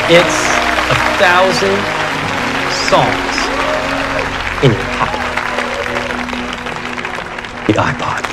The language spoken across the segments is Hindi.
It's 1,000 songs in your pocket. The iPod.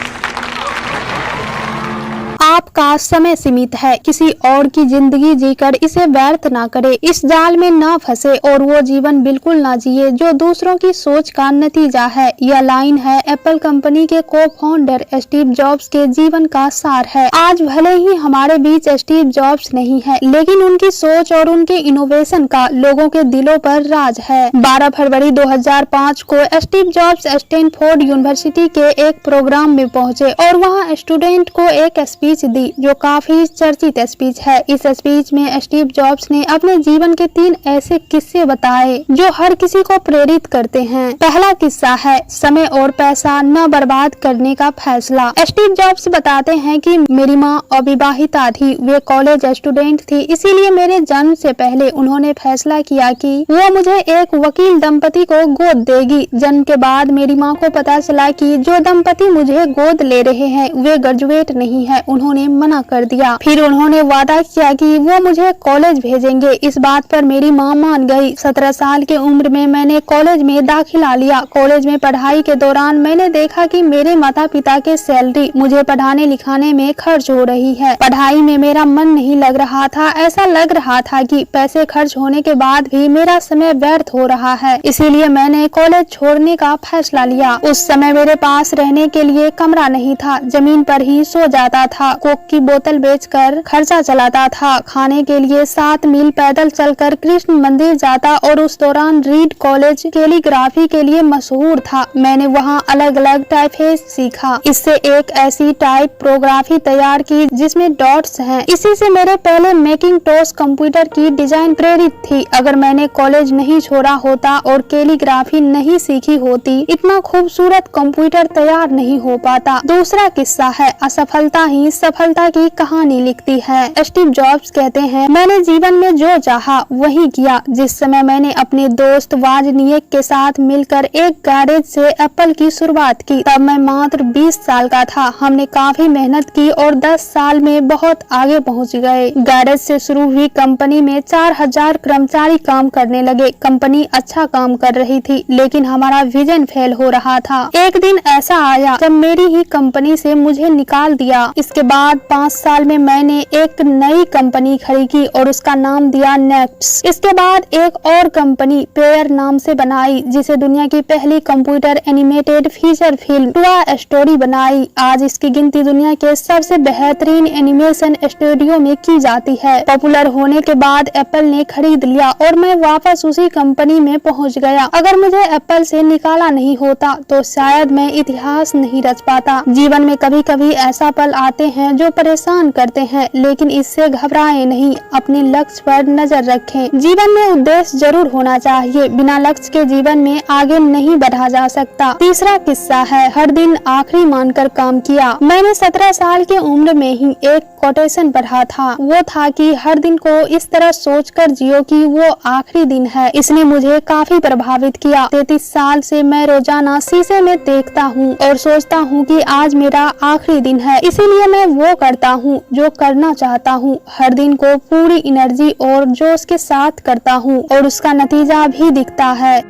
आपका समय सीमित है, किसी और की जिंदगी जीकर इसे व्यर्थ ना करे, इस जाल में ना फंसे और वो जीवन बिल्कुल ना जिए जो दूसरों की सोच का नतीजा है। यह लाइन है एप्पल कंपनी के को फाउंडर स्टीव जॉब्स के जीवन का सार है। आज भले ही हमारे बीच स्टीव जॉब्स नहीं है, लेकिन उनकी सोच और उनके इनोवेशन का लोगों के दिलों पर राज है। 12 फरवरी 2005 को स्टीव जॉब्स स्टैनफोर्ड यूनिवर्सिटी के एक प्रोग्राम में पहुंचे और वहां स्टूडेंट को एक स्पीच दी जो काफी चर्चित स्पीच है। इस स्पीच में स्टीव जॉब्स ने अपने जीवन के 3 ऐसे किस्से बताए जो हर किसी को प्रेरित करते हैं। पहला किस्सा है समय और पैसा न बर्बाद करने का फैसला। स्टीव जॉब्स बताते हैं कि मेरी माँ अविवाहिता थी, वे कॉलेज स्टूडेंट थी, इसीलिए मेरे जन्म से पहले उन्होंने फैसला किया कि वो मुझे एक वकील दंपति को गोद देगी। जन्म के बाद मेरी माँ को पता चला कि जो दंपति मुझे गोद ले रहे हैं वे ग्रेजुएट नहीं है, उन्होंने मना कर दिया। फिर उन्होंने वादा किया कि वो मुझे कॉलेज भेजेंगे। इस बात पर मेरी माँ मान गई। 17 साल की उम्र में मैंने कॉलेज में दाखिला लिया। कॉलेज में पढ़ाई के दौरान मैंने देखा कि मेरे माता पिता के सैलरी मुझे पढ़ाने लिखाने में खर्च हो रही है। पढ़ाई में मेरा मन नहीं लग रहा था। ऐसा लग रहा था कि पैसे खर्च होने के बाद भी मेरा समय व्यर्थ हो रहा है। इसीलिए मैंने कॉलेज छोड़ने का फैसला लिया। उस समय मेरे पास रहने के लिए कमरा नहीं था, जमीन पर ही सो जाता था। कोक की बोतल बेचकर खर्चा चलाता था। खाने के लिए 7 मील पैदल चलकर कृष्ण मंदिर जाता और उस दौरान रीड कॉलेज कैलीग्राफी के लिए मशहूर था। मैंने वहाँ अलग अलग टाइपफेस सीखा। इससे एक ऐसी टाइपोग्राफी तैयार की जिसमें डॉट्स हैं। इसी से मेरे पहले मैकिंटोश कंप्यूटर की डिजाइन प्रेरित थी। अगर मैंने कॉलेज नहीं छोड़ा होता और कैलीग्राफी नहीं सीखी होती, इतना खूबसूरत कंप्यूटर तैयार नहीं हो पाता। दूसरा किस्सा है असफलता ही सफलता की कहानी लिखती है। स्टीव जॉब्स कहते हैं, मैंने जीवन में जो चाहा वही किया। जिस समय मैंने अपने दोस्त वाजनिएक के साथ मिलकर एक गैरेज से एप्पल की शुरुआत की, तब मैं मात्र 20 साल का था। हमने काफी मेहनत की और 10 साल में बहुत आगे पहुंच गए। गैरेज से शुरू हुई कंपनी में 4000 कर्मचारी काम करने लगे। कंपनी अच्छा काम कर रही थी, लेकिन हमारा विजन फेल हो रहा था। एक दिन ऐसा आया जब मेरी ही कंपनी से मुझे निकाल दिया। इसके बाद 5 साल में मैंने एक नई कंपनी खड़ी की और उसका नाम दिया नेक्ट्स। इसके बाद एक और कंपनी पेयर नाम से बनाई, जिसे दुनिया की पहली computer animated feature film toy story बनाई। आज इसकी गिनती दुनिया के सबसे बेहतरीन एनिमेशन स्टूडियो में की जाती है। पॉपुलर होने के बाद एप्पल ने खरीद लिया और मैं वापस उसी कंपनी में पहुंच गया। अगर मुझे एप्पल से निकाला नहीं होता तो शायद मैं इतिहास नहीं रच पाता। जीवन में कभी कभी ऐसा पल आते हैं जो परेशान करते हैं, लेकिन इससे घबराएं नहीं, अपने लक्ष्य पर नजर रखें। जीवन में उद्देश्य जरूर होना चाहिए, बिना लक्ष्य के जीवन में आगे नहीं बढ़ा जा सकता। तीसरा किस्सा है हर दिन आखिरी मानकर काम किया। मैंने 17 साल की उम्र में ही एक कोटेशन पढ़ा था। वो था कि हर दिन को इस तरह सोचकर जियो कि वो आखिरी दिन है। इसने मुझे काफी प्रभावित किया। 33 साल से मैं रोजाना शीशे में देखता हूँ और सोचता हूँ कि आज मेरा आखिरी दिन है, इसीलिए मैं वो करता हूँ जो करना चाहता हूँ। हर दिन को पूरी एनर्जी और जोश के साथ करता हूँ और उसका नतीजा भी दिखता है।